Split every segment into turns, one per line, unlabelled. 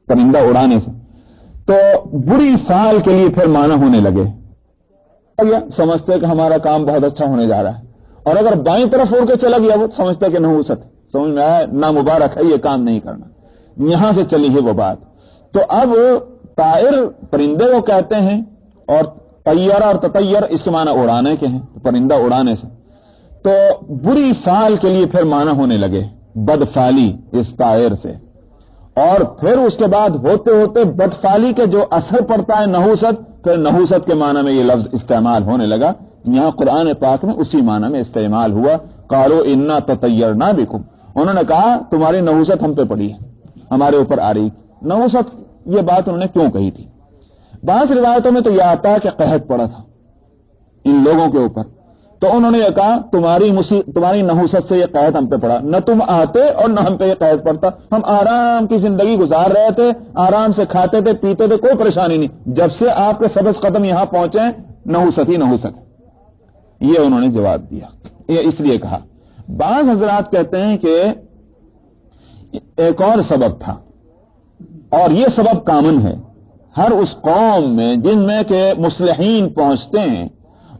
پرندہ اڑانے سے، تو بری فعل کے لیے پھر معنی ہونے لگے، سمجھتے کہ ہمارا کام بہت اچھا ہونے جا رہا ہے، اور اگر بائیں طرف اڑ کے چلا گیا وہ سمجھتا کہ نحوست، سمجھ میں آیا، نامبارک ہے یہ کام نہیں کرنا، یہاں سے چلی ہے وہ بات۔ تو اب طائر پرندے کو کہتے ہیں، اور طیر اور تطیر اس کے معنی اڑانے کے ہیں، پرندہ اڑانے سے، تو بری فعل کے لیے پھر معنی ہونے لگے، بدفعلی اس طائر سے، اور پھر اس کے بعد ہوتے ہوتے بدفعلی کے جو اثر پڑتا ہے نحوست، پھر نحوست کے معنی میں یہ لفظ استعمال ہونے لگا۔ یہاں قرآن پاک میں اسی معنی میں استعمال ہوا، قالوا انا تطیرنا بکم، انہوں نے کہا تمہاری نحوست ہم پہ پڑی ہے، ہمارے اوپر آ رہی نحوست، یہ بات انہوں نے کیوں کہی تھی؟ بعض روایتوں میں تو یہ آتا ہے کہ قحط پڑا تھا ان لوگوں کے اوپر، تو انہوں نے یہ کہا تمہاری نحوست سے یہ قحط ہم پہ پڑا، نہ تم آتے اور نہ ہم پہ یہ قحط پڑتا، ہم آرام کی زندگی گزار رہے تھے، آرام سے کھاتے تھے پیتے تھے، کوئی پریشانی نہیں، جب سے آپ کے سبز قدم یہاں پہنچے نحوست ہی نحوست، یہ انہوں نے جواب دیا، یہ اس لیے کہا۔ بعض حضرات کہتے ہیں کہ ایک اور سبب تھا، اور یہ سبب کامن ہے ہر اس قوم میں جن میں کہ مصلحین پہنچتے ہیں،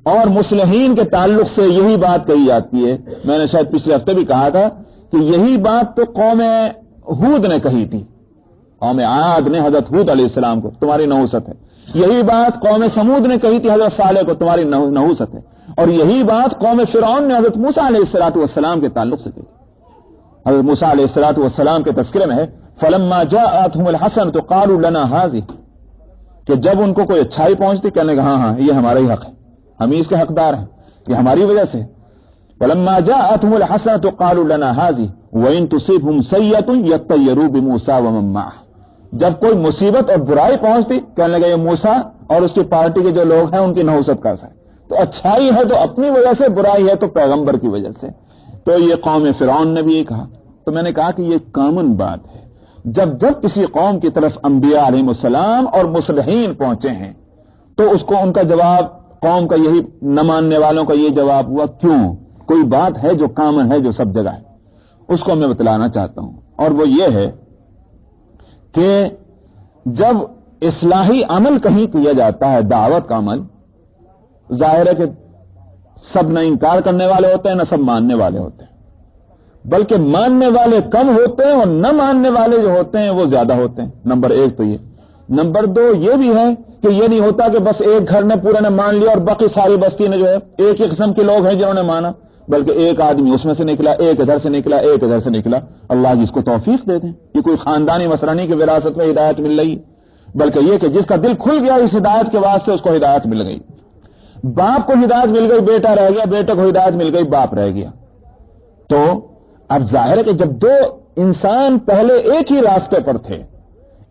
اور مصلحین کے تعلق سے یہی بات کہی جاتی ہے، میں نے شاید پچھلے ہفتے بھی کہا تھا کہ یہی بات تو قوم ہود نے کہی تھی، قوم عاد نے حضرت ہود علیہ السلام کو تمہاری نحوست ہے، یہی بات قوم سمود نے کہی تھی حضرت صالح کو تمہاری نحوست ہے، اور یہی بات قوم فرعون نے حضرت موسیٰ علیہ السلام کے تعلق سے کہی۔ حضرت موسیٰ علیہ السلام کے تذکرے میں ہے فلما جاءتهم الحسنة قالوا لنا هذه، کہ جب ان کو کوئی اچھائی پہنچتی کہنے کہ ہاں یہ ہمارا ہی حق ہے، ہم ہی اس کے حقدار ہیں، یہ ہماری وجہ سے۔ فلما جاءتهم الحسنة قالوا لنا هذه وان تصيبهم سيئة يطيروا بموسى ومن معه، جب کوئی مصیبت اور برائی پہنچتی کہنے لگا یہ موسیٰ اور اس کی پارٹی کے جو لوگ ہیں ان کی نحوست کا اثر ہے، تو اچھائی ہے تو اپنی وجہ سے، برائی ہے تو پیغمبر کی وجہ سے، تو یہ قوم فرعون نے بھی یہ کہا۔ تو میں نے کہا کہ یہ کامن بات ہے، جب کسی قوم کی طرف انبیاء علیہ السلام اور مصلحین پہنچے ہیں تو اس کو ان کا جواب، قوم کا یہی نہ ماننے والوں کا یہ جواب ہوا، کیوں؟ کوئی بات ہے جو کامن ہے، جو سب جگہ ہے، اس کو میں بتلانا چاہتا ہوں، اور وہ یہ ہے کہ جب اصلاحی عمل کہیں کیا جاتا ہے، دعوت کا عمل، ظاہر ہے کہ سب نہ انکار کرنے والے ہوتے ہیں نہ سب ماننے والے ہوتے ہیں، بلکہ ماننے والے کم ہوتے ہیں اور نہ ماننے والے جو ہوتے ہیں وہ زیادہ ہوتے ہیں۔ نمبر ایک تو یہ، نمبر دو یہ بھی ہے کہ یہ نہیں ہوتا کہ بس ایک گھر نے پورے نے مان لیا اور باقی ساری بستی نے جو ہے ایک ہی قسم کے لوگ ہیں جنہوں نے مانا، بلکہ ایک آدمی اس میں سے نکلا، ایک ادھر سے نکلا، ایک ادھر سے نکلا، اللہ جس کو توفیق دے دیں۔ یہ کوئی خاندانی مسئلہ نہیں کہ وراثت میں ہدایت مل رہی، بلکہ یہ کہ جس کا دل کھل گیا اس ہدایت کے واسطے اس کو ہدایت مل گئی، باپ کو ہدایت مل گئی بیٹا رہ گیا، بیٹے کو ہدایت مل گئی باپ رہ گیا۔ تو اب ظاہر ہے کہ جب دو انسان پہلے ایک ہی راستے پر تھے،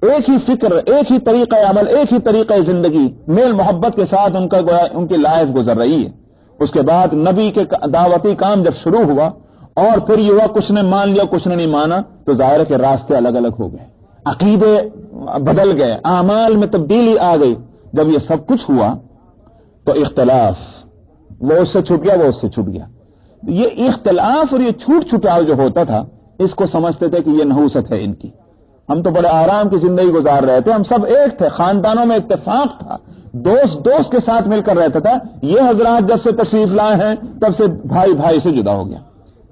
ایک ہی فکر، ایک ہی طریقہ عمل، ایک ہی طریقہ زندگی، میل محبت کے ساتھ ان کی لائف گزر رہی ہے، اس کے بعد نبی کے دعوتی کام جب شروع ہوا اور پھر یہ ہوا کچھ نے مان لیا کچھ نے نہیں مانا، تو ظاہر ہے کہ راستے الگ الگ ہو گئے، عقیدے بدل گئے، اعمال میں تبدیلی آ گئی۔ جب یہ سب کچھ ہوا تو اختلاف، وہ اس سے چھوٹ گیا وہ اس سے چھوٹ گیا۔ یہ اختلاف اور یہ چھوٹ چھٹاؤ جو ہوتا تھا اس کو سمجھتے تھے کہ یہ نحوست ہے ان کی، ہم تو بڑے آرام کی زندگی گزار رہے تھے، ہم سب ایک تھے، خاندانوں میں اتفاق تھا، دوست کے ساتھ مل کر رہتا تھا، یہ حضرات جب سے تشریف لائے ہیں تب سے بھائی سے جدا ہو گیا۔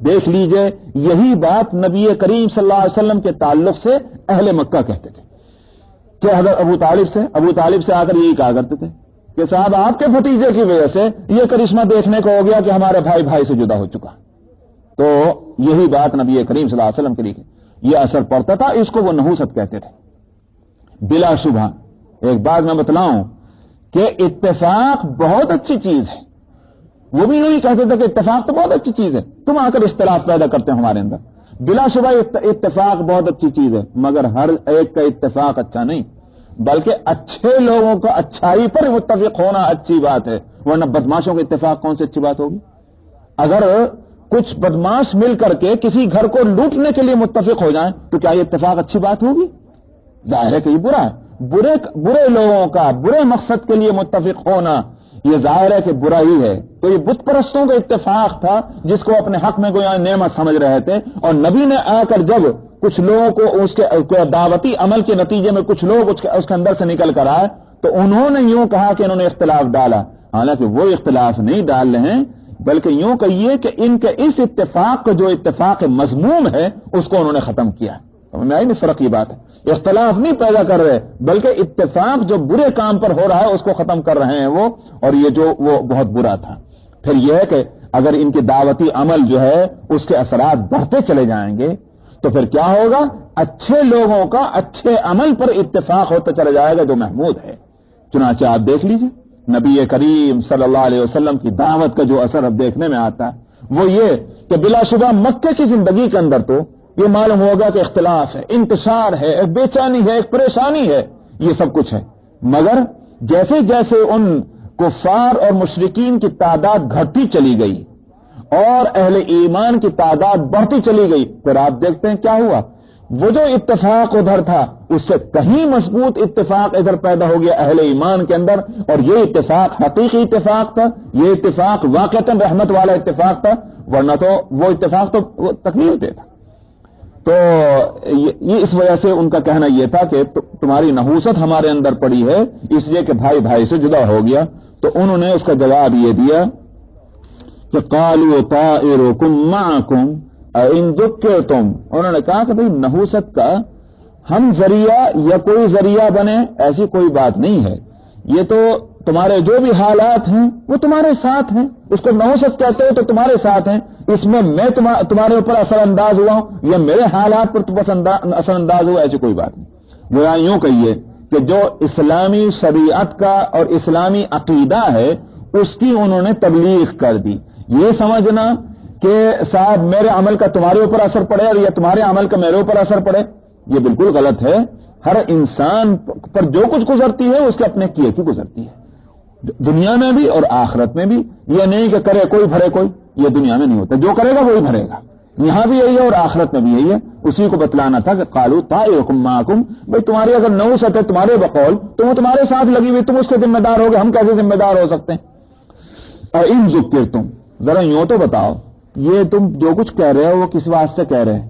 دیکھ لیجئے یہی بات نبی کریم صلی اللہ علیہ وسلم کے تعلق سے اہل مکہ کہتے تھے کہ حضرت ابو طالب سے آ کر یہی کہا کرتے تھے کہ صاحب آپ کے بھتیجے کی وجہ سے یہ کرشمہ دیکھنے کو ہو گیا کہ ہمارے بھائی سے جدا ہو چکا، تو یہی بات نبی کریم صلی اللہ علیہ وسلم کے لیے یہ اثر پڑتا تھا، اس کو وہ نحوست کہتے تھے۔ بلا شبہ ایک بات میں بتلاؤں کہ اتفاق بہت اچھی چیز ہے، وہ بھی یہی کہتے تھے کہ اتفاق تو بہت اچھی چیز ہے، تم آ کر اختلاف پیدا کرتے ہیں ہمارے اندر، بلا شبہ اتفاق بہت اچھی چیز ہے، مگر ہر ایک کا اتفاق اچھا نہیں، بلکہ اچھے لوگوں کا اچھائی پر متفق ہونا اچھی بات ہے، ورنہ بدماشوں کا اتفاق کون سی اچھی بات ہوگی؟ اگر کچھ بدماش مل کر کے کسی گھر کو لوٹنے کے لیے متفق ہو جائیں تو کیا یہ اتفاق اچھی بات ہوگی؟ ظاہر ہے کہ یہ برا ہے۔ برے لوگوں کا برے مقصد کے لیے متفق ہونا یہ ظاہر ہے کہ برا ہی ہے. تو یہ بت پرستوں کا اتفاق تھا جس کو اپنے حق میں کوئی نعمت سمجھ رہے تھے, اور نبی نے آ کر جب کچھ لوگوں کو اس کے دعوتی عمل کے نتیجے میں کچھ لوگ اس کے اندر سے نکل کر آئے تو انہوں نے یوں کہا کہ انہوں نے اختلاف ڈالا. حالانکہ وہ اختلاف نہیں ڈال رہے ہیں, بلکہ یوں کہیے کہ ان کے اس اتفاق کو جو اتفاق مذموم ہے اس کو انہوں نے ختم کیا. میں نہیں فرق کی بات ہے, اختلاف نہیں پیدا کر رہے بلکہ اتفاق جو برے کام پر ہو رہا ہے اس کو ختم کر رہے ہیں وہ, اور یہ جو وہ بہت برا تھا. پھر یہ ہے کہ اگر ان کی دعوتی عمل جو ہے اس کے اثرات بڑھتے چلے جائیں گے تو پھر کیا ہوگا, اچھے لوگوں کا اچھے عمل پر اتفاق ہوتا چلا جائے گا جو محمود ہے. چنانچہ آپ دیکھ لیجئے نبی کریم صلی اللہ علیہ وسلم کی دعوت کا جو اثر اب دیکھنے میں آتا ہے وہ یہ کہ بلا شبہ مکے کی زندگی کے اندر تو یہ معلوم ہوگا کہ اختلاف ہے, انتشار ہے, ایک بے چینی ہے, ایک پریشانی ہے, یہ سب کچھ ہے. مگر جیسے جیسے ان کفار اور مشرکین کی تعداد گھٹتی چلی گئی اور اہل ایمان کی تعداد بڑھتی چلی گئی, پھر آپ دیکھتے ہیں کیا ہوا, وہ جو اتفاق ادھر تھا اس سے کہیں مضبوط اتفاق ادھر پیدا ہو گیا اہل ایمان کے اندر, اور یہ اتفاق حقیقی اتفاق تھا, یہ اتفاق واقعتاً رحمت والا اتفاق تھا, ورنہ تو وہ اتفاق تو تکلیف دے تھا. تو یہ اس وجہ سے ان کا کہنا یہ تھا کہ تمہاری نحوست ہمارے اندر پڑی ہے اس لیے کہ بھائی بھائی سے جدا ہو گیا. تو انہوں نے اس کا جواب یہ دیا کہ قالوا طائرکم معکم ان ذکرتم, انہوں نے کہا کہ بھئی نحوست کا ہم ذریعہ یا کوئی ذریعہ بنے ایسی کوئی بات نہیں ہے, یہ تو تمہارے جو بھی حالات ہیں وہ تمہارے ساتھ ہیں, اس کو نحوست کہتے ہو تو تمہارے ساتھ ہیں, اس میں تمہارے اوپر اثر انداز ہوا ہوں یا میرے حالات پر اثر انداز ہوا, ایسی کوئی بات نہیں. وہ یوں کہیے کہ جو اسلامی شریعت کا اور اسلامی عقیدہ ہے اس کی انہوں نے تبلیغ کر دی. یہ سمجھنا کہ صاحب میرے عمل کا تمہارے اوپر اثر پڑے اور یا تمہارے عمل کا میرے اوپر اثر پڑے, یہ بالکل غلط ہے. ہر انسان پر جو کچھ گزرتی ہے اس کے اپنے کیے کی گزرتی ہے, دنیا میں بھی اور آخرت میں بھی. یہ نہیں کہ کرے کوئی بھرے کوئی, یہ دنیا میں نہیں ہوتا, جو کرے گا وہی بھرے گا. یہاں بھی یہی ہے اور آخرت میں بھی یہی ہے. اسی کو بتلانا تھا کہ قالوا طائرکم معکم, بھئی تمہاری اگر نحوست ہے تمہارے بقول تو وہ تمہارے ساتھ لگی ہوئی, تم اس کے ذمہ دار ہوگے, ہم کیسے ذمہ دار ہو سکتے ہیں. اور ان ذکرتم, ذرا یوں تو بتاؤ یہ تم جو کچھ کہہ رہے ہو وہ کس واسطے کہہ رہے ہیں,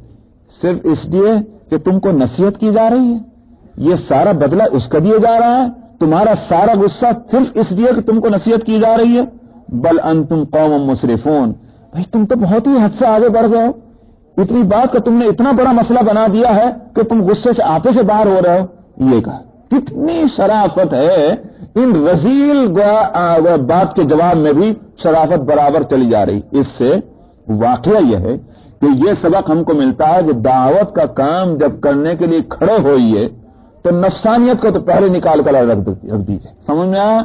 صرف اس لیے کہ تم کو نصیحت کی جا رہی ہے, یہ سارا بدلہ اس کا دیا جا رہا ہے, تمہارا سارا غصہ صرف اس لیے کہ تم کو نصیحت کی جا رہی ہے. بل انتم قوم مسرفون, بھائی تم تو بہت ہی حد سے آگے بڑھ گئے ہو, اتنی بات کا تم نے اتنا بڑا مسئلہ بنا دیا ہے کہ تم غصے سے آپے سے باہر ہو رہے ہو. یہ کہا کتنی شرافت ہے, ان رذیل بات کے جواب میں بھی شرافت برابر چلی جا رہی. اس سے واقعہ یہ ہے کہ یہ سبق ہم کو ملتا ہے کہ دعوت کا کام جب کرنے کے لیے کھڑے ہوئیے تو نفسانیت کو تو پہلے نکال کر رکھ دیجیے. سمجھ میں آیا,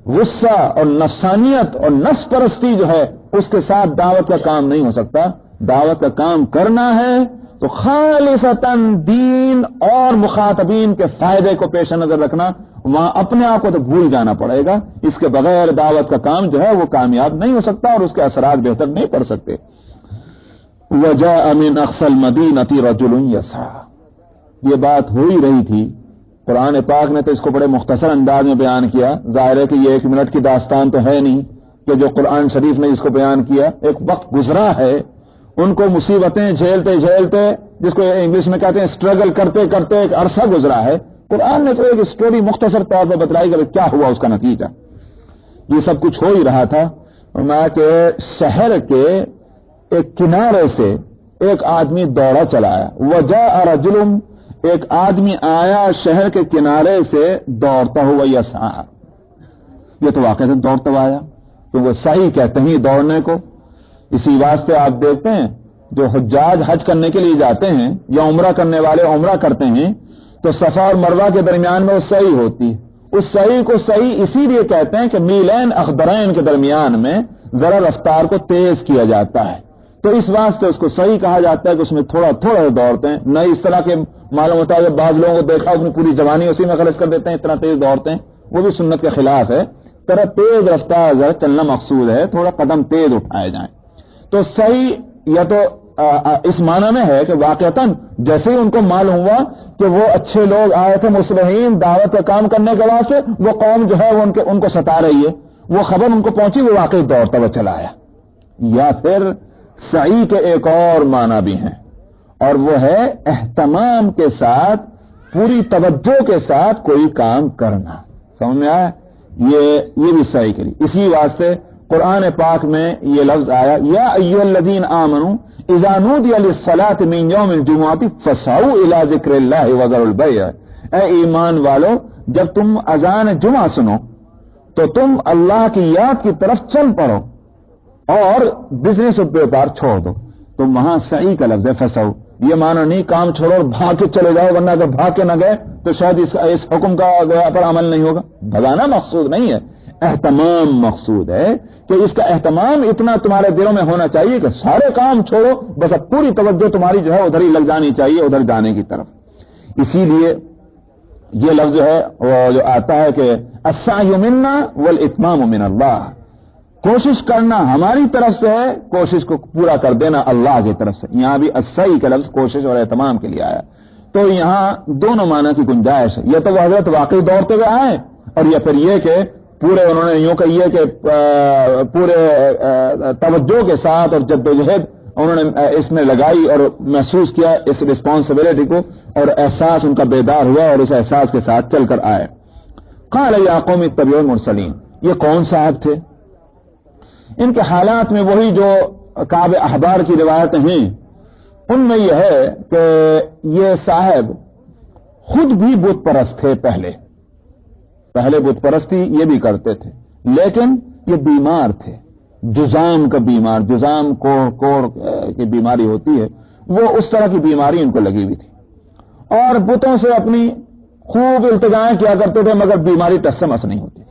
غصہ اور نفسانیت اور نفس پرستی جو ہے اس کے ساتھ دعوت کا کام نہیں ہو سکتا. دعوت کا کام کرنا ہے تو خالصتاً دین اور مخاطبین کے فائدے کو پیش نظر رکھنا, وہاں اپنے آپ کو تو بھول جانا پڑے گا. اس کے بغیر دعوت کا کام جو ہے وہ کامیاب نہیں ہو سکتا اور اس کے اثرات بہتر نہیں پڑ سکتے. وجاء من اقصى المدينة رجل يسعى, یہ بات ہو ہی رہی تھی. قرآن پاک نے تو اس کو بڑے مختصر انداز میں بیان کیا. ظاہر ہے کہ یہ 1 منٹ کی داستان تو ہے نہیں کہ جو قرآن شریف نے اس کو بیان کیا. ایک وقت گزرا ہے, ان کو مصیبتیں جھیلتے جھیلتے, جس کو انگلش میں کہتے ہیں اسٹرگل کرتے کرتے ایک عرصہ گزرا ہے. قرآن نے تو ایک اسٹوری مختصر طور پر بتلائی کہ کیا ہوا اس کا نتیجہ. یہ سب کچھ ہو ہی رہا تھا کہ شہر کے ایک کنارے سے ایک آدمی دوڑا چلا آیا. وجاء رجل, ایک آدمی آیا شہر کے کنارے سے دوڑتا ہوا یسعى. یہ تو واقعی دوڑتا ہوا آیا کیونکہ صحیح کہتے ہیں دوڑنے کو. اسی واسطے آپ دیکھتے ہیں جو حجاج حج کرنے کے لیے جاتے ہیں یا عمرہ کرنے والے عمرہ کرتے ہیں تو صفا اور مروہ کے درمیان میں وہ صحیح ہوتی ہے. اس صحیح کو صحیح اسی لیے کہتے ہیں کہ میلین اخضرین کے درمیان میں ذرا رفتار کو تیز کیا جاتا ہے, تو اس واسطے اس کو صحیح کہا جاتا ہے کہ اس میں تھوڑا تھوڑا دوڑتے ہیں. نہ اس طرح کے معلوم ہوتا ہے کہ بعض لوگوں کو دیکھا اپنی پوری جوانی اسی میں خرچ کر دیتے ہیں, اتنا تیز دوڑتے ہیں, وہ بھی سنت کے خلاف ہے. طرح تیز رفتار ذرا چلنا مقصود ہے, تھوڑا قدم تیز اٹھائے جائیں. تو صحیح یا تو اس معنی میں ہے کہ واقعتاً جیسے ہی ان کو معلوم ہوا کہ وہ اچھے لوگ آئے تھے مصلحین دعوت کا کام کرنے کے واسطے, وہ قوم جو ہے وہ ان کو ستا رہی ہے, وہ خبر ان کو پہنچی، وہ واقعی دوڑتا ہوا چلا آیا. یا پھر سعی کے ایک اور معنی بھی ہیں، اور وہ ہے اہتمام کے ساتھ، پوری توجہ کے ساتھ کوئی کام کرنا. سمجھ میں آیا؟ یہ بھی سعی کے لیے. اسی واسطے قرآن پاک میں یہ لفظ آیا، یا ایھا الذین آمنوا اذا نودی للصلاۃ من یوم الجمعۃ فاسعوا الی ذکر اللہ وذروا البیع. اے ایمان والو، جب تم اذان جمعہ سنو تو تم اللہ کی یاد کی طرف چل پڑو اور بزنس و بیپار چھوڑ دو. تو وہاں سعی کا لفظ ہے فسعوا. یہ معنی نہیں کام چھوڑو اور بھاگ کے چلے جاؤ، ورنہ اگر بھاگ کے نہ گئے تو شاید اس حکم کا پر عمل نہیں ہوگا. بھگانا مقصود نہیں ہے، اہتمام مقصود ہے کہ اس کا اہتمام اتنا تمہارے دلوں میں ہونا چاہیے کہ سارے کام چھوڑو، بس اب پوری توجہ تمہاری جو ہے ادھر ہی لگ جانی چاہیے، ادھر جانے کی طرف. اسی لیے یہ لفظ جو ہے وہ جو آتا ہے کہ السعی منا والاتمام من اللہ، کوشش کرنا ہماری طرف سے ہے، کوشش کو پورا کر دینا اللہ کی طرف سے. یہاں بھی السعی کا لفظ کوشش اور اہتمام کے لیے آیا. تو یہاں دونوں معنی کی گنجائش ہے. یا تو وہ حضرت واقعی دوڑتے ہوئے آئے، اور یا پھر یہ کہ پورے انہوں نے یوں کہیے کہ پورے توجہ کے ساتھ اور جدوجہد انہوں نے اس میں لگائی اور محسوس کیا اس رسپانسبلٹی کو، اور احساس ان کا بیدار ہوا اور اس احساس کے ساتھ چل کر آئے. قال یا قوم اتبعوا المرسلین. یہ کون صاحب تھے؟ ان کے حالات میں وہی جو کعب احبار کی روایتیں ہیں ان میں یہ ہے کہ یہ صاحب خود بھی بت پرست تھے. پہلے بت پرستی یہ بھی کرتے تھے، لیکن یہ بیمار تھے، جزام کا بیمار، جزام کوڑ کی بیماری ہوتی ہے، وہ اس طرح کی بیماری ان کو لگی ہوئی تھی، اور بتوں سے اپنی خوب التجائیں کیا کرتے تھے، مگر بیماری ٹس سے مس نہیں ہوتی تھی.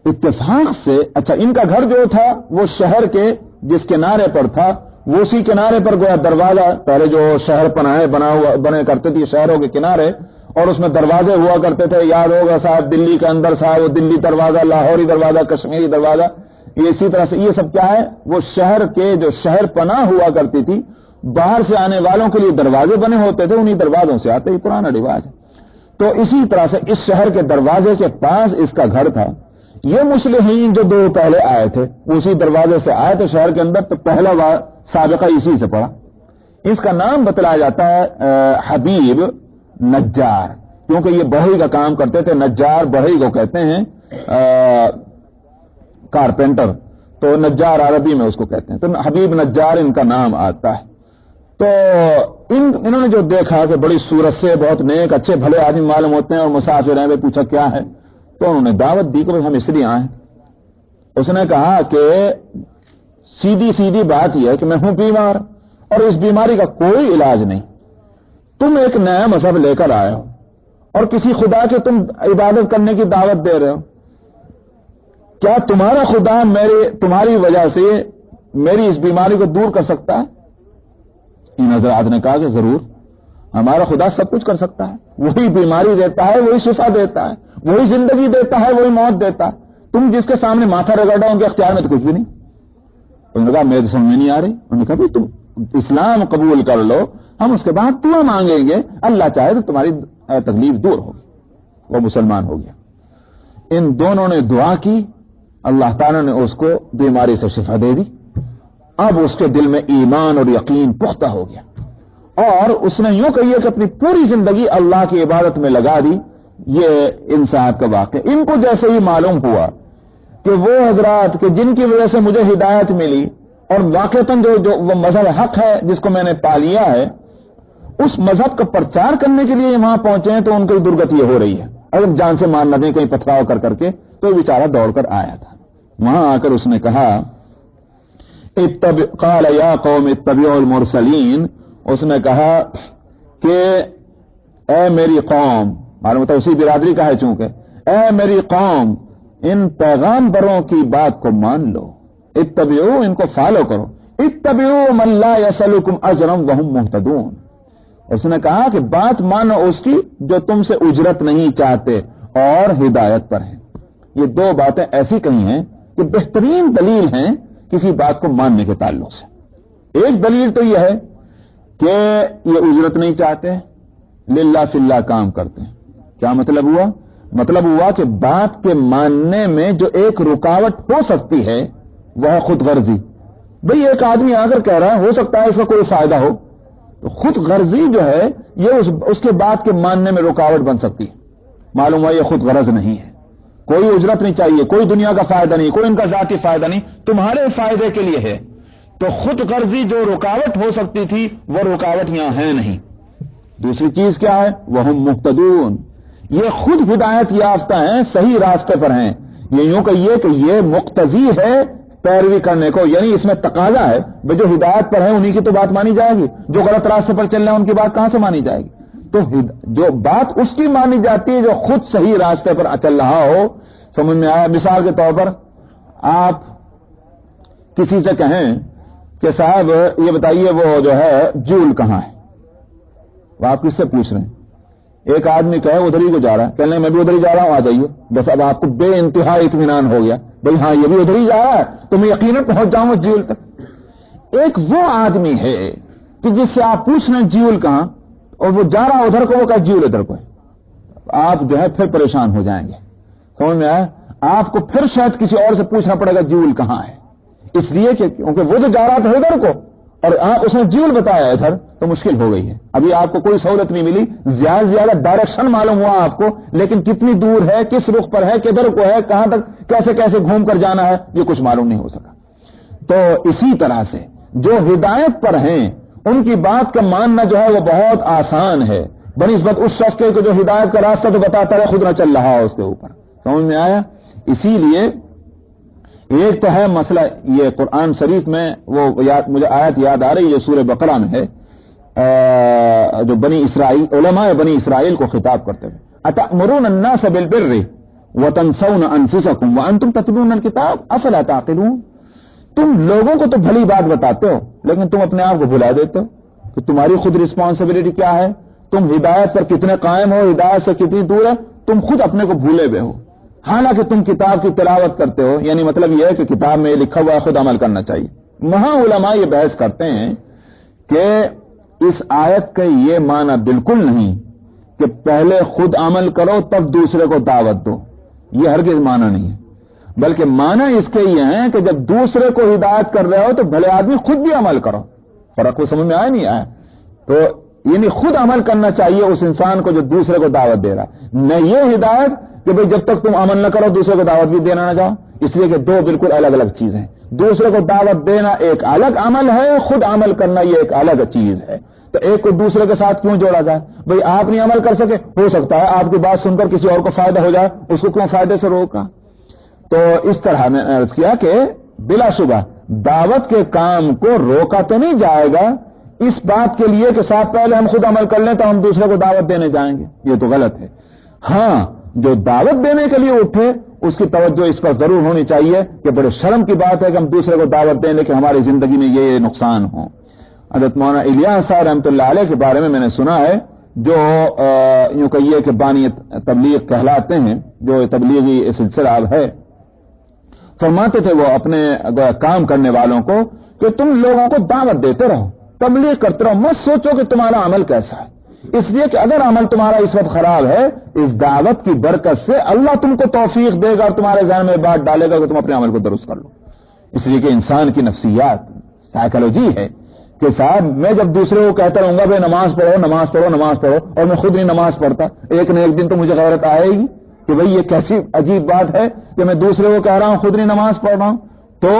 اتفاق سے اچھا ان کا گھر جو تھا وہ شہر کے جس کنارے پر تھا، وہ اسی کنارے پر گویا دروازہ، پہلے جو شہر پناہیں بنے کرتے تھے شہروں کے کنارے، اور اس میں دروازے ہوا کرتے تھے. یاد ہوگا صاحب دلی کے اندر صاحب وہ دلی دروازہ، لاہوری دروازہ، کشمیری دروازہ، یہ اسی طرح سے یہ سب کیا ہے، وہ شہر کے جو شہر پناہ ہوا کرتی تھی، باہر سے آنے والوں کے لیے دروازے بنے ہوتے تھے، انہی دروازوں سے آتے. ہی پرانا رواج ہے. تو اسی طرح سے اس شہر کے دروازے کے پاس اس کا گھر تھا. یہ مصلحین جو دو پہلے آئے تھے اسی دروازے سے آئے تھے شہر کے اندر، تو پہلا سابقہ اسی سے پڑا. اس کا نام بتلایا جاتا ہے حبیب نجار، کیونکہ یہ بڑھئی کا کام کرتے تھے. نجار بڑھئی کو کہتے ہیں، کارپینٹر، تو نجار عربی میں اس کو کہتے ہیں. تو حبیب نجار ان کا نام آتا ہے. تو انہوں نے جو دیکھا کہ بڑی صورت سے بہت نیک اچھے بھلے آدمی معلوم ہوتے ہیں اور مسافر ہیں، پوچھا کیا ہے، تو انہوں نے دعوت دی کہ ہم اس لیے آئے. اس نے کہا کہ سیدھی بات یہ ہے کہ میں ہوں بیمار اور اس بیماری کا کوئی علاج نہیں. تم ایک نیا مذہب لے کر آئے ہو اور کسی خدا کے تم عبادت کرنے کی دعوت دے رہے ہو. کیا تمہارا خدا تمہاری وجہ سے میری اس بیماری کو دور کر سکتا ہے؟ ان حضرات نے کہا کہ ضرور، ہمارا خدا سب کچھ کر سکتا ہے. وہی بیماری دیتا ہے، وہی شفا دیتا ہے، وہی زندگی دیتا ہے، وہی موت دیتا ہے. تم جس کے سامنے ماتھا رگڑا ان کے اختیار میں تو کچھ بھی نہیں. انہوں نے کہا میرے سمجھ میں نہیں آ رہی. انہوں نے کہا بھی تم اسلام قبول کر لو، ہم اس کے بعد دعا مانگیں گے، اللہ چاہے تو تمہاری تکلیف دور ہوگی. وہ مسلمان ہو گیا. ان دونوں نے دعا کی، اللہ تعالیٰ نے اس کو بیماری سے شفا دے دی. اب اس کے دل میں ایمان اور یقین پختہ ہو گیا، اور اس نے یوں کہیے کہ اپنی پوری زندگی اللہ کی عبادت میں لگا دی. یہ ان صاحب کا واقعہ ان کو جیسے ہی معلوم ہوا کہ وہ حضرات کہ جن کی وجہ سے مجھے ہدایت ملی اور واقعتاً جو وہ مذہب حق ہے جس کو میں نے پا لیا ہے، اس مذہب کا پرچار کرنے کے لیے وہاں پہنچے ہیں، تو ان کی درگتی ہو رہی ہے. اگر جان سے مار نہ دیں کہیں پتھراؤ کر کے، تو بیچارہ دوڑ کر آیا تھا. وہاں آ کر اس نے کہا قال یا قوم اتبعوا المرسلین. اس نے کہا کہ اے میری قوم، معلوم ہوتا اسی برادری کا ہے چونکہ، اے میری قوم ان پیغامبروں کی بات کو مان لو. اتبعوا، ان کو فالو کرو. اتبعوا من لا يسألكم اجرا وهم مهتدون. اس نے کہا کہ بات مانو اس کی جو تم سے اجرت نہیں چاہتے اور ہدایت پر ہیں. یہ دو باتیں ایسی کہی ہیں کہ بہترین دلیل ہیں کسی بات کو ماننے کے تعلق سے. ایک دلیل تو یہ ہے کہ یہ اجرت نہیں چاہتے، للہ فی اللہ کام کرتے ہیں. کیا مطلب ہوا؟ مطلب ہوا کہ بات کے ماننے میں جو ایک رکاوٹ ہو سکتی ہے وہ ہے خود غرضی. بھئی ایک آدمی آ کر کہہ رہا ہے ہو سکتا ہے اس کا کوئی فائدہ ہو، تو خود غرضی جو ہے یہ اس کے بات کے ماننے میں رکاوٹ بن سکتی ہے. معلوم ہوا یہ خود غرض نہیں ہے، کوئی اجرت نہیں چاہیے، کوئی دنیا کا فائدہ نہیں، کوئی ان کا ذاتی فائدہ نہیں، تمہارے فائدے کے لیے ہے. تو خود غرضی جو رکاوٹ ہو سکتی تھی وہ رکاوٹ یہاں ہے نہیں. دوسری چیز کیا ہے؟ وہم مہتدون، یہ خود ہدایت یافتہ ہیں، صحیح راستے پر ہیں. یہ یوں کہیے کہ یہ مقتضی ہے پیروی کرنے کو، یعنی اس میں تقاضا ہے جو ہدایت پر ہیں انہی کی تو بات مانی جائے گی، جو غلط راستے پر چل رہے ہیں ان کی بات کہاں سے مانی جائے گی؟ تو جو بات اس کی مانی جاتی ہے جو خود صحیح راستے پر چل رہا ہو. سمجھ میں آیا؟ مثال کے طور پر آپ کسی سے کہیں کہ صاحب یہ بتائیے وہ جو ہے جول کہاں ہے، وہ آپ کس سے پوچھ رہے ہیں؟ ایک آدمی کہے ادھر ہی کو جا رہا ہے، کہنے میں بھی ادھر ہی جا رہا ہوں، آ جائیے. بس اب آپ کو بے انتہا اطمینان ہو گیا، بھئی ہاں یہ بھی ادھر ہی جا رہا ہے تو میں یقیناً پہنچ جاؤں گا جیول تک. ایک وہ آدمی ہے کہ جس سے آپ پوچھ رہے ہیں جیول کہاں اور وہ جا رہا ادھر کو، وہ کہا جیول ادھر کو ہے، آپ جو ہے پھر پریشان ہو جائیں گے. سمجھ میں آیا؟ آپ کو پھر شاید کسی اور سے پوچھنا پڑے گا جیول کہاں ہے، اس لیے کہ کیونکہ وہ تو جا رہا تھا ادھر کو اور اس نے جیول بتایا ادھر، تو مشکل ہو گئی ہے. ابھی آپ کو کوئی سہولت نہیں ملی، زیادہ سے زیادہ ڈائریکشن معلوم ہوا آپ کو، لیکن کتنی دور ہے، کس رخ پر ہے، کدھر کو ہے، کہاں تک کیسے کیسے گھوم کر جانا ہے، یہ کچھ معلوم نہیں ہو سکا. تو اسی طرح سے جو ہدایت پر ہیں ان کی بات کا ماننا جو ہے وہ بہت آسان ہے بنسبت اس شخص کے جو ہدایت کا راستہ تو بتاتا ہے خود نہ چل رہا ہے اس کے اوپر. سمجھ میں آیا؟ اسی لیے ایک تو ہے مسئلہ یہ قرآن شریف میں وہ مجھے آیت یاد آ رہی ہے جو سورہ بقرہ میں ہے، جو بنی اسرائیل علماء بنی اسرائیل کو خطاب کرتے ہوئے، اتأمرون الناس بالبر وتنسون انفسکم وانتم تتلون الکتاب افلا تعقلون. تم لوگوں کو تو بھلی بات بتاتے ہو لیکن تم اپنے آپ کو بھلا دیتے ہو کہ تمہاری خود رسپانسبلٹی کیا ہے، تم ہدایت پر کتنے قائم ہو، ہدایت سے کتنی دور ہے، تم خود اپنے کو بھولے ہوئے ہو. حالانکہ تم کتاب کی تلاوت کرتے ہو، یعنی مطلب یہ ہے کہ کتاب میں لکھا ہوا ہے خود عمل کرنا چاہیے. وہاں علماء یہ بحث کرتے ہیں کہ اس آیت کا یہ معنی بالکل نہیں کہ پہلے خود عمل کرو تب دوسرے کو دعوت دو، یہ ہرگز معنی نہیں ہے، بلکہ معنی اس کے یہ ہے کہ جب دوسرے کو ہدایت کر رہے ہو تو بھلے آدمی خود بھی عمل کرو. فرق کو سمجھ میں آیا نہیں آیا؟ تو یعنی خود عمل کرنا چاہیے اس انسان کو جو دوسرے کو دعوت دے رہا ہے، نہ یہ ہدایت کہ بھئی جب تک تم عمل نہ کرو دوسرے کو دعوت بھی دینا نہ جاؤ. اس لیے کہ دو بالکل الگ الگ چیزیں ہیں. دوسرے کو دعوت دینا ایک الگ عمل ہے، خود عمل کرنا یہ ایک الگ چیز ہے. تو ایک کو دوسرے کے ساتھ کیوں جوڑا جائے؟ بھئی آپ نہیں عمل کر سکے، ہو سکتا ہے آپ کی بات سن کر کسی اور کو فائدہ ہو جائے، اس کو کیوں فائدے سے روکا؟ تو اس طرح میں عرض کیا کہ بلا شبہ دعوت کے کام کو روکا تو نہیں جائے گا اس بات کے لیے کہ صاحب پہلے ہم خود عمل کر لیں تو ہم دوسرے کو دعوت دینے جائیں گے، یہ تو غلط ہے. ہاں جو دعوت دینے کے لیے اٹھے اس کی توجہ اس پر ضرور ہونی چاہیے کہ بڑے شرم کی بات ہے کہ ہم دوسرے کو دعوت دیں کہ ہماری زندگی میں یہ نقصان ہو. حضرت مولانا الیاس صاحب رحمۃ اللہ علیہ کے بارے میں نے سنا ہے، جو یوں کہیے کہ بانی تبلیغ کہلاتے ہیں، جو تبلیغی سلسلہ ہے، فرماتے تھے وہ اپنے کام کرنے والوں کو کہ تم لوگوں کو دعوت دیتے رہو، تبلیغ کرتے رہو، مت سوچو کہ تمہارا عمل کیسا ہے. اس لیے کہ اگر عمل تمہارا اس وقت خراب ہے، اس دعوت کی برکت سے اللہ تم کو توفیق دے گا اور تمہارے ذہن میں بات ڈالے گا کہ تم اپنے عمل کو درست کر لو. اس لیے کہ انسان کی نفسیات سائیکالوجی ہے کہ صاحب میں جب دوسرے کو کہتا رہوں گا بھائی نماز پڑھو نماز پڑھو نماز پڑھو اور میں خود نہیں نماز پڑھتا، ایک نہ ایک دن تو مجھے غیرت آئے گی کہ بھئی یہ کیسی عجیب بات ہے کہ میں دوسرے کو کہہ رہا ہوں خود نہیں نماز پڑھ رہا ہوں. تو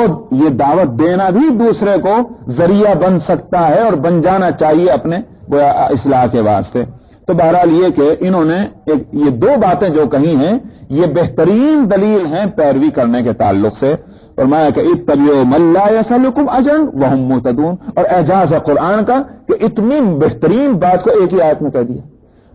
یہ دعوت دینا بھی دوسرے کو ذریعہ بن سکتا ہے اور بن جانا چاہیے اپنے اصلاح کے واسطے. تو بہرحال یہ کہ انہوں نے یہ دو باتیں جو کہی ہیں یہ بہترین دلیل ہیں پیروی کرنے کے تعلق سے. فرمایا کہ اتبعوا من لا يسألكم اجرا وهم مهتدون، اور اعجاز ہے قرآن کا کہ اتنی بہترین بات کو ایک ہی آیت میں کہہ دیا.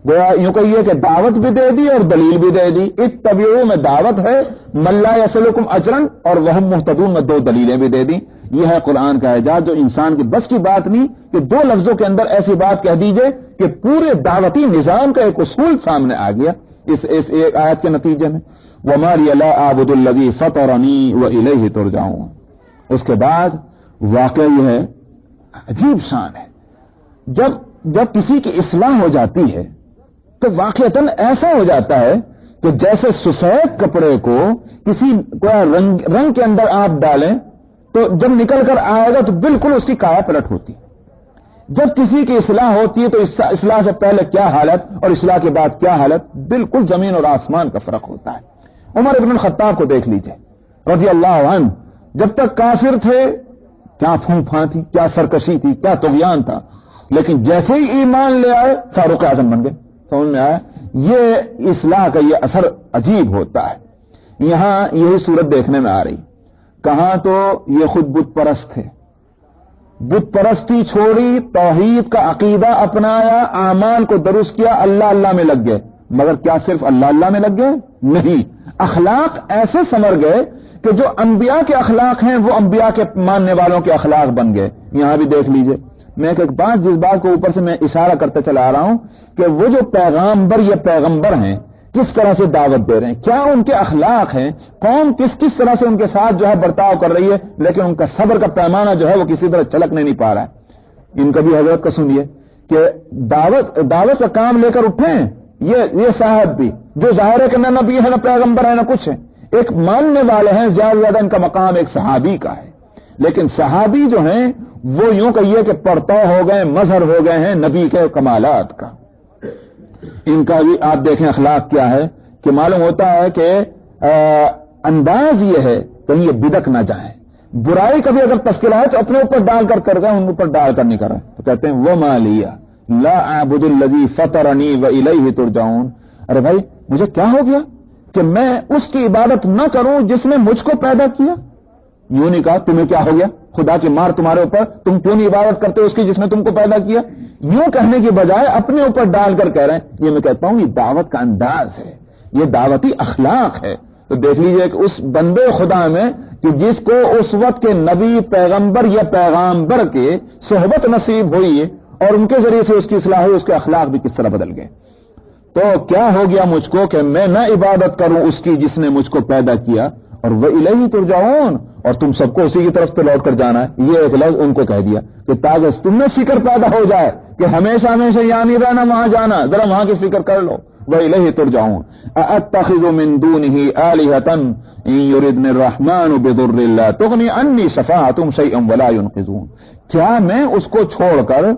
گویا یوں کہیے کہ دعوت بھی دے دی اور دلیل بھی دے دی. اتبعوا میں دعوت ہے، من لا يسألكم اجرا اور وهم مهتدون میں دو دلیلیں بھی دے دی. یہ ہے قرآن کا اعجاز جو انسان کی بس کی بات نہیں کہ دو لفظوں کے اندر ایسی بات کہہ دیجئے کہ پورے دعوتی نظام کا ایک اصول سامنے آ گیا اس ایک آیت کے نتیجے میں. وَمَا لِيَ لَا أَعْبُدُ الَّذِي فَطَرَنِي وَإِلَيْهِ تُرْجَعُونَ. اس کے بعد واقعہ یہ ہے عجیب شان ہے، جب کسی کی اصلاح ہو جاتی ہے تو واقعتاً ایسا ہو جاتا ہے کہ جیسے سفید کپڑے کو کسی رنگ کے اندر آپ ڈالیں تو جب نکل کر آئے گا تو بالکل اس کی کایا پلٹ ہوتی. جب کسی کی اصلاح ہوتی ہے تو اصلاح سے پہلے کیا حالت اور اصلاح کے بعد کیا حالت، بالکل زمین اور آسمان کا فرق ہوتا ہے. عمر ابن الخطاب کو دیکھ لیجئے رضی اللہ عنہ، جب تک کافر تھے کیا پھونپھاں تھی، کیا سرکشی تھی، کیا طغیان تھا، لیکن جیسے ہی ایمان لے آئے فاروق اعظم بن گئے. سمجھ میں آیا؟ یہ اصلاح کا یہ اثر عجیب ہوتا ہے. یہاں یہی صورت دیکھنے میں آ رہی. کہاں تو یہ خود بت پرست تھے، بت پرستی چھوڑی، توحید کا عقیدہ اپنایا، اعمال کو درست کیا، اللہ اللہ میں لگ گئے. مگر کیا صرف اللہ اللہ میں لگ گئے؟ نہیں، اخلاق ایسے سمر گئے کہ جو انبیاء کے اخلاق ہیں وہ انبیاء کے ماننے والوں کے اخلاق بن گئے. یہاں بھی دیکھ لیجئے. میں ایک بات جس بات کو اوپر سے میں اشارہ کرتے چلا آ رہا ہوں کہ وہ جو پیغامبر یا پیغمبر ہیں کس طرح سے دعوت دے رہے ہیں، کیا ان کے اخلاق ہیں، قوم کس طرح سے ان کے ساتھ جو ہے برتاؤ کر رہی ہے، لیکن ان کا صبر کا پیمانہ جو ہے وہ کسی طرح چھلکنے نہیں پا رہا ہے. ان کا بھی حضرت کا سنیے کہ دعوت کا کام لے کر اٹھے ہیں یہ صاحب بھی جو ظاہر ہے کہ نہ نبی ہے نہ پیغمبر ہے نہ کچھ ہے، ایک ماننے والے ہیں، زیادہ زیادہ ان کا مقام ایک صحابی کا ہے. لیکن صحابی جو ہیں وہ یوں کہیے کہ پرتو ہو گئے، مظہر ہو گئے ہیں نبی کے کمالات کا. ان کا بھی آپ دیکھیں اخلاق کیا ہے کہ معلوم ہوتا ہے کہ انداز یہ ہے کہیں یہ بدک نہ جائیں. برائی کبھی اگر تذکرہ ہے تو اپنے اوپر ڈال کر گئے، ان اوپر ڈال کر نہیں کر رہے. تو کہتے ہیں وہ مالیا لا اعبد الذی فطرنی والیہ ترجعون. ارے بھائی مجھے کیا ہو گیا کہ میں اس کی عبادت نہ کروں جس نے مجھ کو پیدا کیا. یوں نہیں کہا تمہیں کیا ہو گیا، خدا کی مار تمہارے اوپر، تم کیوں نہیں عبادت کرتے اس کی جس نے تم کو پیدا کیا. یوں کہنے کی بجائے اپنے اوپر ڈال کر کہہ رہے ہیں. یہ میں کہتا ہوں یہ دعوت کا انداز ہے، یہ دعوتی اخلاق ہے. تو دیکھ لیجئے کہ اس بندے خدا میں کہ جس کو اس وقت کے نبی پیغمبر یا پیغامبر کے صحبت نصیب ہوئی ہے اور ان کے ذریعے سے اس کی اصلاح ہوئی، اس کے اخلاق بھی کس طرح بدل گئے. تو کیا ہو گیا مجھ کو کہ میں نہ عبادت کروں اس کی جس نے مجھ کو پیدا کیا، اور وہ الیہ ترجعون، اور تم سب کو اسی کی طرف تو لوٹ کر جانا ہے. یہ ایک لفظ ان کو کہہ دیا کہ تاکہ تم میں فکر پیدا ہو جائے کہ ہمیشہ یہاں نہیں رہنا، وہاں جانا، ذرا وہاں کی فکر کر لو. وَإِلَيْهِ تُرْجَعُونَ أَأَتَّخِذُ مِن دُونِهِ آلِهَةً إِن يُرِدْنِ الرَّحْمَنُ بِضُرٍّ لَّا تُغْنِ عَنِّي شَفَاعَتُهُمْ شَيْئًا وَلَا يُنقِذُونَ. کیا میں اس کو چھوڑ کر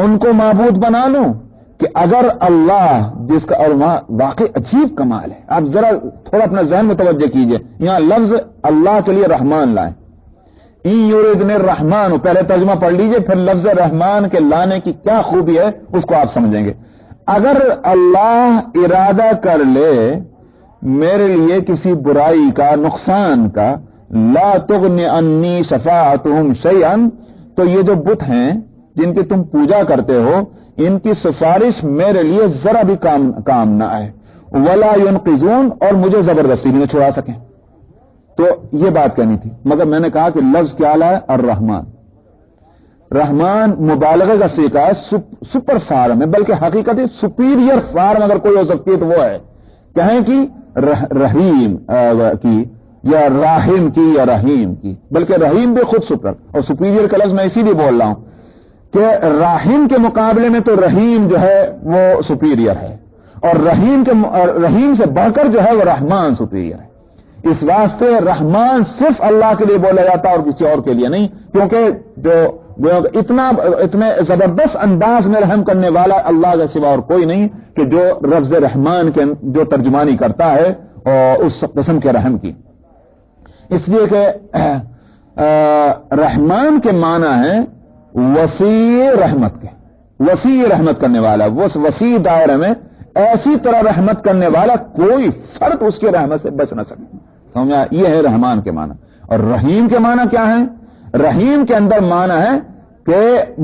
ان کو معبود بنا لوں کہ اگر اللہ جس کا، اور وہاں واقعی عجیب کمال ہے. آپ ذرا تھوڑا اپنا ذہن متوجہ کیجئے، یہاں لفظ اللہ کے لیے رحمان لائیں. ان یریدن الرحمن، پہلے ترجمہ پڑھ لیجئے پھر لفظ رحمان کے لانے کی کیا خوبی ہے اس کو آپ سمجھیں گے. اگر اللہ ارادہ کر لے میرے لیے کسی برائی کا، نقصان کا، لا تغنی انی شفاعتهم شیئا، تو یہ جو بت ہیں جن کی تم پوجا کرتے ہو ان کی سفارش میرے لیے ذرا بھی کام نہ آئے. ولا ينقذون، اور مجھے زبردستی بھی نہ چھڑا سکیں. تو یہ بات کہنی تھی، مگر میں نے کہا کہ لفظ کیا لائے؟ الرحمن. رحمان مبالغہ کا سیکھا ہے، سپر فارم ہے، بلکہ حقیقت سپیریئر فارم اگر کوئی ہو سکتی ہے تو وہ ہے کہیں کہ رحیم کی یا راحم کی یا رحیم کی، بلکہ رحیم بھی خود سپر اور سپیریئر کا لفظ میں اسی لیے بول رہا ہوں کہ راحم کے مقابلے میں تو رحیم جو ہے وہ سپیریئر ہے، اور رحیم سے بڑھ کر جو ہے وہ رحمان سپیریئر ہے. اس واسطے رحمان صرف اللہ کے لیے بولا جاتا اور کسی اور کے لیے نہیں، کیونکہ جو اتنے زبردست انداز میں رحم کرنے والا اللہ کے سوا اور کوئی نہیں کہ جو لفظ رحمان کے جو ترجمانی کرتا ہے اور اس قسم کے رحم کی. اس لیے کہ رحمان کے معنی ہے وسیع رحمت کے، وسیع رحمت کرنے والا. وہ وسیع دائرے میں ایسی طرح رحمت کرنے والا کوئی فرد اس کے رحمت سے بچ نہ سکے. سمجھا؟ یہ ہے رحمان کے معنی. اور رحیم کے معنی کیا ہے؟ رحیم کے اندر معنی ہے کہ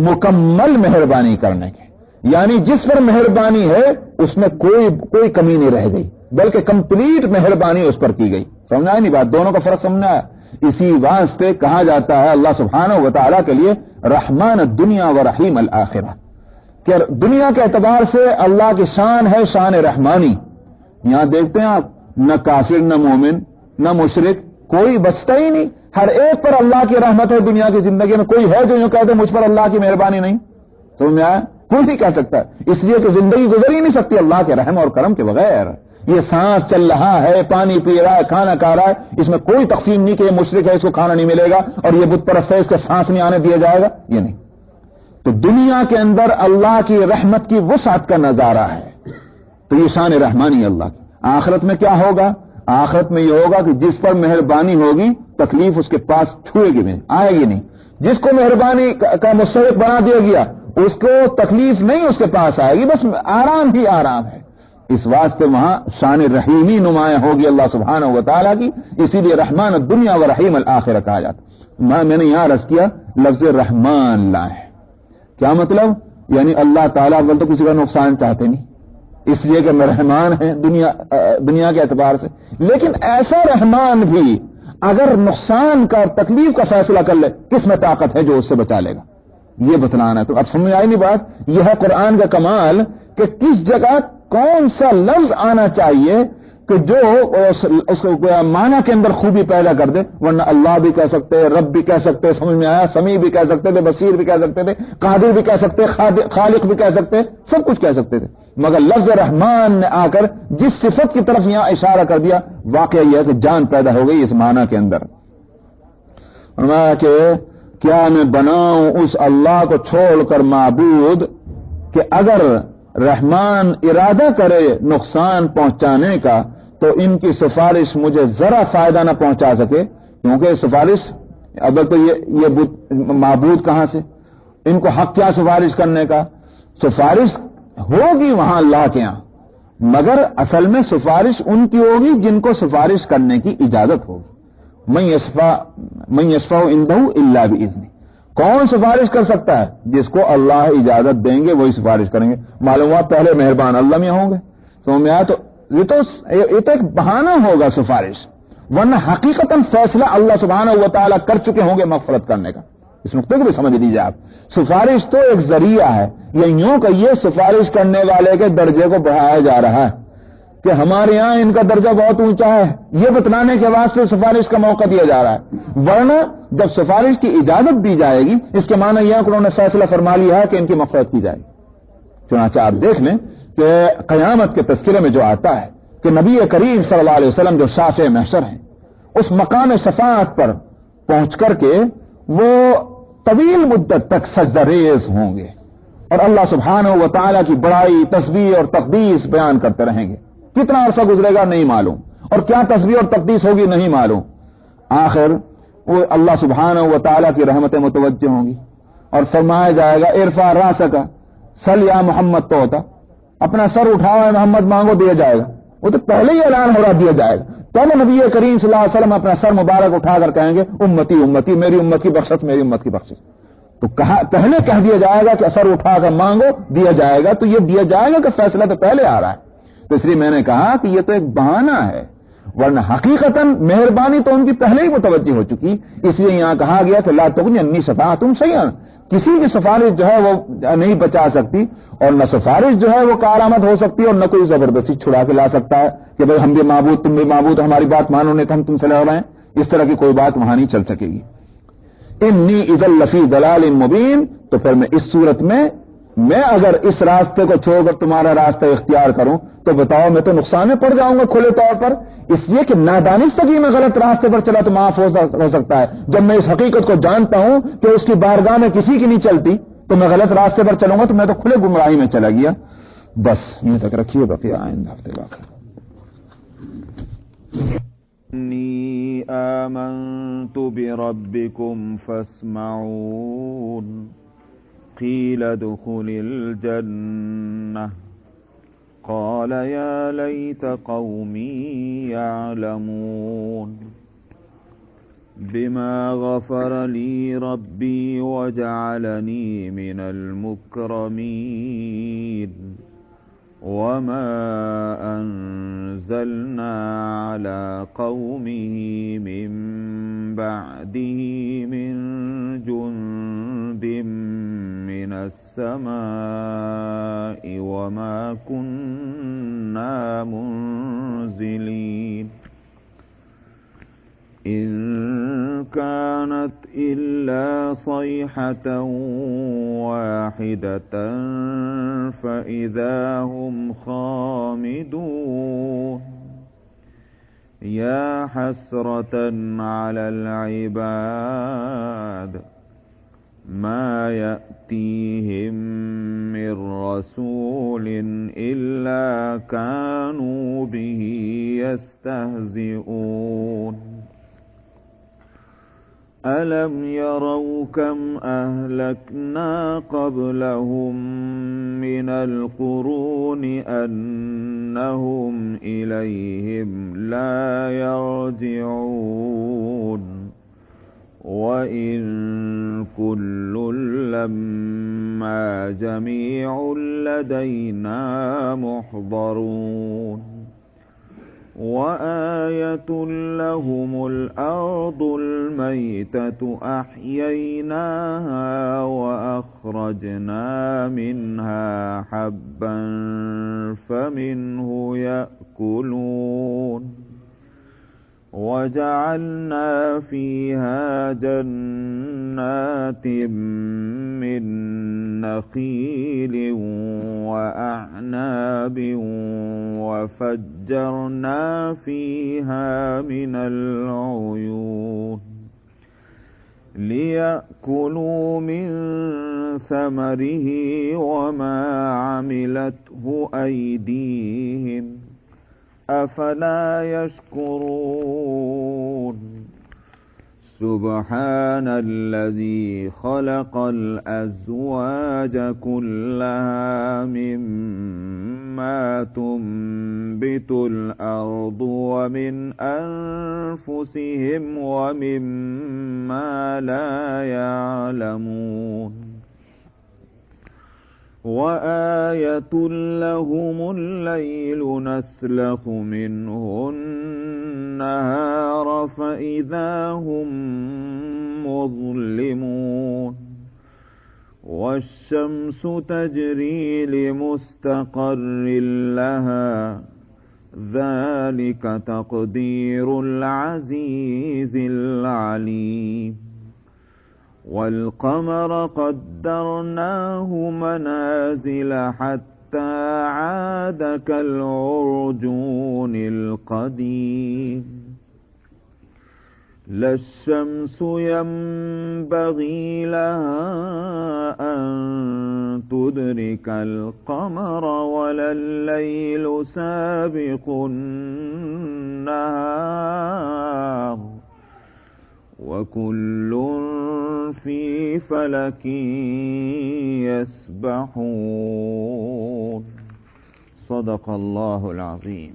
مکمل مہربانی کرنے کے، یعنی جس پر مہربانی ہے اس میں کوئی کمی نہیں رہ گئی، بلکہ کمپلیٹ مہربانی اس پر کی گئی. سمجھا نہیں بات؟ دونوں کا فرق سمجھا. اسی واسطے کہا جاتا ہے اللہ سبحانہ و تعالیٰ کے لیے رحمان الدنیا و رحیم الآخرہ، کہ دنیا کے اعتبار سے اللہ کی شان ہے شان رحمانی. یہاں دیکھتے ہیں آپ، نہ کافر نہ مومن نہ مشرک کوئی بچتا ہی نہیں، ہر ایک پر اللہ کی رحمت ہے. دنیا کی زندگی میں کوئی ہے جو یوں کہتے مجھ پر اللہ کی مہربانی نہیں؟ سمجھ میں آیا؟ کوئی نہیں کہہ سکتا، اس لیے کہ زندگی گزر ہی نہیں سکتی اللہ کے رحم اور کرم کے بغیر. یہ سانس چل رہا ہے، پانی پی رہا ہے، کھانا کھا رہا ہے، اس میں کوئی تقسیم نہیں کہ یہ مشرک ہے اس کو کھانا نہیں ملے گا اور یہ بت پرست ہے اس کے سانس نہیں آنے دیا جائے گا، یہ نہیں۔ تو دنیا کے اندر اللہ کی رحمت کی وسعت کا نظارہ ہے، تو یہ شان رحمانی اللہ کی۔ آخرت میں کیا ہوگا؟ آخرت میں یہ ہوگا کہ جس پر مہربانی ہوگی تکلیف اس کے پاس چھوئے گی نہیں، آئے گی نہیں۔ جس کو مہربانی کا مستحق بنا دیا گیا اس کو تکلیف نہیں اس کے پاس آئے گی، بس آرام ہی آرام ہے۔ اس واسطے وہاں شان رحیمی نمایاں ہوگی اللہ سبحانہ و تعالیٰ کی، اسی لیے رحمان الدنیا و رحیم الآخرہ کہا جاتا۔ میں نے یہاں عرض کیا لفظ رحمان لائے، کیا مطلب؟ یعنی اللہ تعالیٰ اول تو کسی کا نقصان چاہتے نہیں، اس لیے کہ میں رحمان ہیں دنیا کے اعتبار سے، لیکن ایسا رحمان بھی اگر نقصان کا تکلیف کا فیصلہ کر لے کس میں طاقت ہے جو اس سے بچا لے گا، یہ بتلانا ہے۔ تو اب سمجھ آئی نہیں بات؟ یہ ہے قرآن کا کمال کہ کس جگہ کون سا لفظ آنا چاہیے کہ جو اس کو معنی کے اندر خوبی پیدا کر دے، ورنہ اللہ بھی کہہ سکتے، رب بھی کہہ سکتے، سمجھ میں آیا، سمیع بھی کہہ سکتے تھے، بصیر بھی کہہ سکتے تھے، قادر بھی کہہ سکتے، خالق بھی کہہ سکتے، سب کچھ کہہ سکتے تھے، مگر لفظ رحمان نے آ کر جس صفت کی طرف یہاں اشارہ کر دیا، واقعہ یہ ہے کہ جان پیدا ہو گئی اس معنی کے اندر۔ فرمایا کہ کیا میں بناؤں اس اللہ کو چھوڑ کر معبود کہ اگر رحمان ارادہ کرے نقصان پہنچانے کا تو ان کی سفارش مجھے ذرا فائدہ نہ پہنچا سکے، کیونکہ سفارش اگر تو یہ معبود کہاں سے، ان کو حق کیا سفارش کرنے کا؟ سفارش ہوگی وہاں اللہ کے ہاں، مگر اصل میں سفارش ان کی ہوگی جن کو سفارش کرنے کی اجازت ہوگی۔ من یشفع عنده الا باذنہ، کون سفارش کر سکتا ہے؟ جس کو اللہ اجازت دیں گے وہی سفارش کریں گے۔ معلوم ہوا پہلے مہربان اللہ میں ہوں گے، سمجھ میں آیا؟ تو یہ تو ایک بہانہ ہوگا سفارش، ورنہ حقیقتاً فیصلہ اللہ سبحانہ و تعالیٰ کر چکے ہوں گے مغفرت کرنے کا۔ اس نقطے کو بھی سمجھ لیجیے آپ، سفارش تو ایک ذریعہ ہے، یہ یوں کہ یہ سفارش کرنے والے کے درجے کو بڑھایا جا رہا ہے کہ ہمارے ہاں ان کا درجہ بہت اونچا ہے، یہ بتلانے کے واسطے سفارش کا موقع دیا جا رہا ہے، ورنہ جب سفارش کی اجازت دی جائے گی اس کے معنی یہ کہ انہوں نے فیصلہ فرما لیا ہے کہ ان کی مغفرت کی جائے گی۔ چنانچہ آپ دیکھ لیں کہ قیامت کے تذکرے میں جو آتا ہے کہ نبی کریم صلی اللہ علیہ وسلم جو شافع محشر ہیں، اس مقام شفاعت پر پہنچ کر کے وہ طویل مدت تک سجدہ ریز ہوں گے اور اللہ سبحانہ و تعالیٰ کی بڑائی، تسبیح اور تقدیس بیان کرتے رہیں گے۔ کتنا عرصہ گزرے گا نہیں معلوم، اور کیا تسبیح اور تقدیس ہوگی نہیں معلوم۔ آخر وہ اللہ سبحانہ و تعالیٰ کی رحمتیں متوجہ ہوں گی اور فرمایا جائے گا ارفع راسک سل یا محمد، تو ہوتا اپنا سر اٹھاؤ ہے محمد، مانگو دیا جائے گا۔ وہ تو پہلے ہی اعلان ہو رہا دیا جائے گا، تب نبی کریم صلی اللہ علیہ وسلم اپنا سر مبارک اٹھا کر کہیں گے امتی امتی، میری امت کی بخشش، میری امت کی بخشش۔ تو پہلے کہہ دیا جائے گا کہ سر اٹھا کر مانگو دیا جائے گا، تو یہ دیا جائے گا کہ فیصلہ تو پہلے آ رہا ہے۔ تو اس لیے میں نے کہا کہ یہ تو ایک بہانہ ہے، ورنہ حقیقتاً مہربانی تو ان کی پہلے ہی متوجہ ہو چکی، اس لیے یہاں کہا گیا کہ لا تغنی عنی شفاعتہم شیئا، کسی کی سفارش جو ہے وہ نہیں بچا سکتی، اور نہ سفارش جو ہے وہ کارآمد ہو سکتی اور نہ کوئی زبردستی چھڑا کے لا سکتا ہے کہ بھئی ہم بھی معبود تم بھی معبود، ہماری بات مانو نہیں تو ہم تم سے لڑ رہے ہیں، اس طرح کی کوئی بات وہاں نہیں چل سکے گی۔ انی اذا لفی ضلال مبین، تو پھر میں اس صورت میں اگر اس راستے کو چھوڑ کر تمہارا راستہ اختیار کروں تو بتاؤ میں تو نقصان میں پڑ جاؤں گا کھلے طور پر، اس لیے کہ نادانستگی میں غلط راستے پر چلا تو معاف ہو سکتا ہے، جب میں اس حقیقت کو جانتا ہوں کہ اس کی بارگاہ میں کسی کی نہیں چلتی تو میں غلط راستے پر چلوں گا تو میں تو کھلے گمراہی میں چلا گیا۔ بس یہ تک رکھیے، بقیہ آئندہ ہفتے باقی۔
انی آمنت بربکم فاسمعون قیل ادخل الجنة قال یا لیت قومی یعلمون بما غفر لی ربی وجعلنی من المکرمین وما انزلنا على قومه من بعده من جند من السماء وما كنا منزلين إن كانت إلا صيحة واحدة فإذا هم خامدون يا حسرة على العباد ما يأتيهم من رسول إلا كانوا به يستهزئون ألم يروا كم أهلكنا قبلهم من القرون أنهم إليهم لا يرجعون وإن كل لما جميع لدينا محضرون وآية لهم الأرض الميتة أحييناها وأخرجنا منها حبا فمنه يأكلون وجعلنا فيها جنات من نخيل وأعناب وفجرنا فيها من العيون ليأكلوا من ثمره وما عملته أيديهم أفلا يشكرون سبحان الذي خلق الأزواج كلها مما تنبت الأرض ومن أنفسهم ومما لا يعلمون وآية لهم الليل نسلخ منه النهار فإذا هم مظلمون والشمس تجري لمستقر لها ذلك تقدير العزيز العليم والقمر قدرناه منازل حتى عاد كالعرجون القديم لا الشمس ينبغي لها أن تدرك القمر ولا الليل سابق النهار وكل في فلك يسبحون صدق الله العظيم.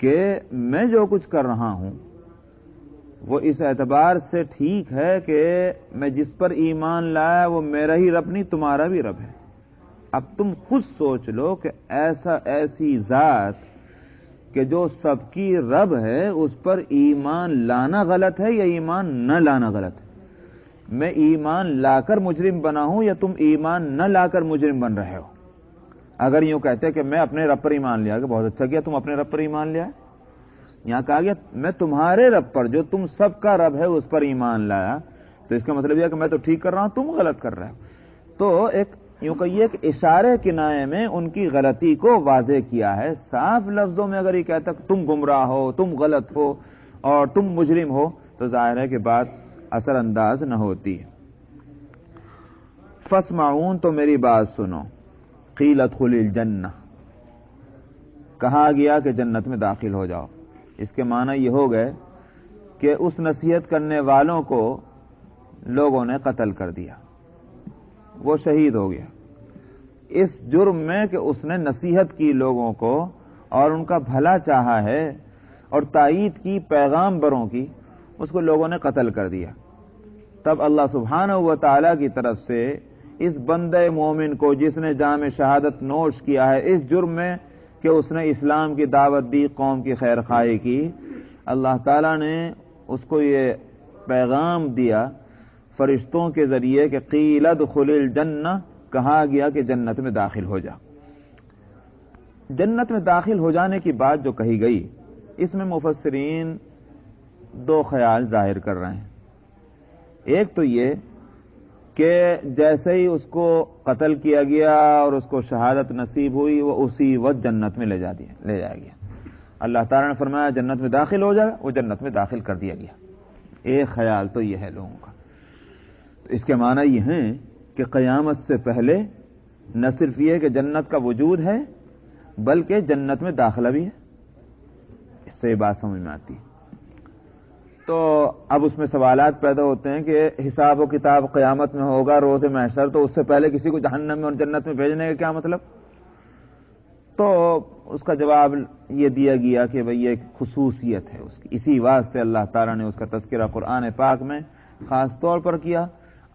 کہ میں جو کچھ کر رہا ہوں وہ اس اعتبار سے ٹھیک ہے کہ میں جس پر ایمان لایا وہ میرا ہی رب نہیں تمہارا بھی رب ہے. اب تم خود سوچ لو کہ ایسی ذات کہ جو سب کی رب ہے اس پر ایمان لانا غلط ہے یا ایمان نہ لانا غلط ہے؟ میں ایمان لا کر مجرم بنا ہوں یا تم ایمان نہ لا کر مجرم بن رہے ہو؟ اگر یوں کہتے کہ میں اپنے رب پر ایمان لیا کہ بہت اچھا کیا تم اپنے رب پر ایمان لیا. یہاں کہا گیا میں تمہارے رب پر جو تم سب کا رب ہے اس پر ایمان لایا، تو اس کا مطلب یہ کہ میں تو ٹھیک کر رہا ہوں تم غلط کر رہے ہو. تو ایک یوں کہیے کہ اشارے کنائے میں ان کی غلطی کو واضح کیا ہے. صاف لفظوں میں اگر یہ کہتا کہ تم گمراہ ہو، تم غلط ہو اور تم مجرم ہو، تو ظاہر ہے کہ بات اثر انداز نہ ہوتی. فاسمعون، تو میری بات سنو. قیل ادخل الجنہ، کہا گیا کہ جنت میں داخل ہو جاؤ. اس کے معنی یہ ہو گئے کہ اس نصیحت کرنے والوں کو لوگوں نے قتل کر دیا، وہ شہید ہو گیا اس جرم میں کہ اس نے نصیحت کی لوگوں کو اور ان کا بھلا چاہا ہے اور تائید کی پیغام بروں کی، اس کو لوگوں نے قتل کر دیا. تب اللہ سبحانہ و تعالی کی طرف سے اس بندے مومن کو جس نے جام شہادت نوش کیا ہے اس جرم میں کہ اس نے اسلام کی دعوت دی، قوم کی خیر خواہی کی، اللہ تعالیٰ نے اس کو یہ پیغام دیا فرشتوں کے ذریعے کہ قیل ادخل الجنہ، کہا گیا کہ جنت میں داخل ہو جا. جنت میں داخل ہو جانے کی بات جو کہی گئی، اس میں مفسرین دو خیال ظاہر کر رہے ہیں. ایک تو یہ کہ جیسے ہی اس کو قتل کیا گیا اور اس کو شہادت نصیب ہوئی وہ اسی وقت جنت میں لے جایا گیا. اللہ تعالیٰ نے فرمایا جنت میں داخل ہو جائے، وہ جنت میں داخل کر دیا گیا. ایک خیال تو یہ ہے لوگوں کا. تو اس کے معنی یہ ہیں کہ قیامت سے پہلے نہ صرف یہ کہ جنت کا وجود ہے بلکہ جنت میں داخلہ بھی ہے. اس سے یہ بات سمجھ میں آتی ہے. تو اب اس میں سوالات پیدا ہوتے ہیں کہ حساب و کتاب قیامت میں ہوگا، روز محشر، تو اس سے پہلے کسی کو جہنم میں اور جنت میں بھیجنے کا کیا مطلب؟ تو اس کا جواب یہ دیا گیا کہ بھئی یہ ایک خصوصیت ہے اس کی، اسی واسطے اللہ تعالیٰ نے اس کا تذکرہ قرآن پاک میں خاص طور پر کیا.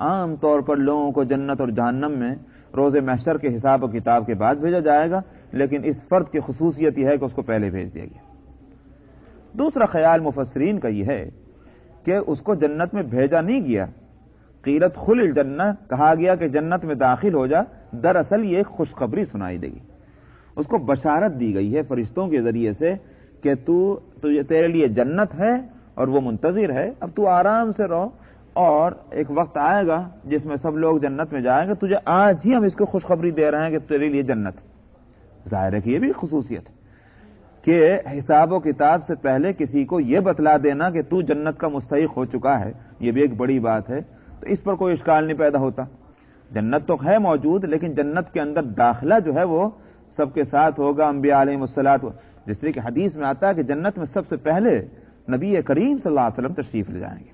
عام طور پر لوگوں کو جنت اور جہنم میں روز محشر کے حساب و کتاب کے بعد بھیجا جائے گا، لیکن اس فرد کی خصوصیت یہ ہے کہ اس کو پہلے بھیج دیا گیا. دوسرا خیال مفسرین کا یہ ہے کہ اس کو جنت میں بھیجا نہیں گیا. قیل ادخل الجنہ، کہا گیا کہ جنت میں داخل ہو جا، دراصل یہ ایک خوشخبری سنائی دے گی. اس کو بشارت دی گئی ہے فرشتوں کے ذریعے سے کہ تیرے لیے جنت ہے اور وہ منتظر ہے، اب تو آرام سے رہو، اور ایک وقت آئے گا جس میں سب لوگ جنت میں جائیں گے، تجھے آج ہی ہم اس کو خوشخبری دے رہے ہیں کہ تیرے لیے جنت ہے. ظاہر ہے کہ یہ بھی خصوصیت ہے کہ حساب و کتاب سے پہلے کسی کو یہ بتلا دینا کہ تو جنت کا مستحق ہو چکا ہے، یہ بھی ایک بڑی بات ہے. تو اس پر کوئی اشکال نہیں پیدا ہوتا. جنت تو ہے موجود، لیکن جنت کے اندر داخلہ جو ہے وہ سب کے ساتھ ہوگا، انبیاء علیہم الصلوۃ. جس طرح کہ حدیث میں آتا ہے کہ جنت میں سب سے پہلے نبی کریم صلی اللہ علیہ وسلم تشریف لے جائیں گے،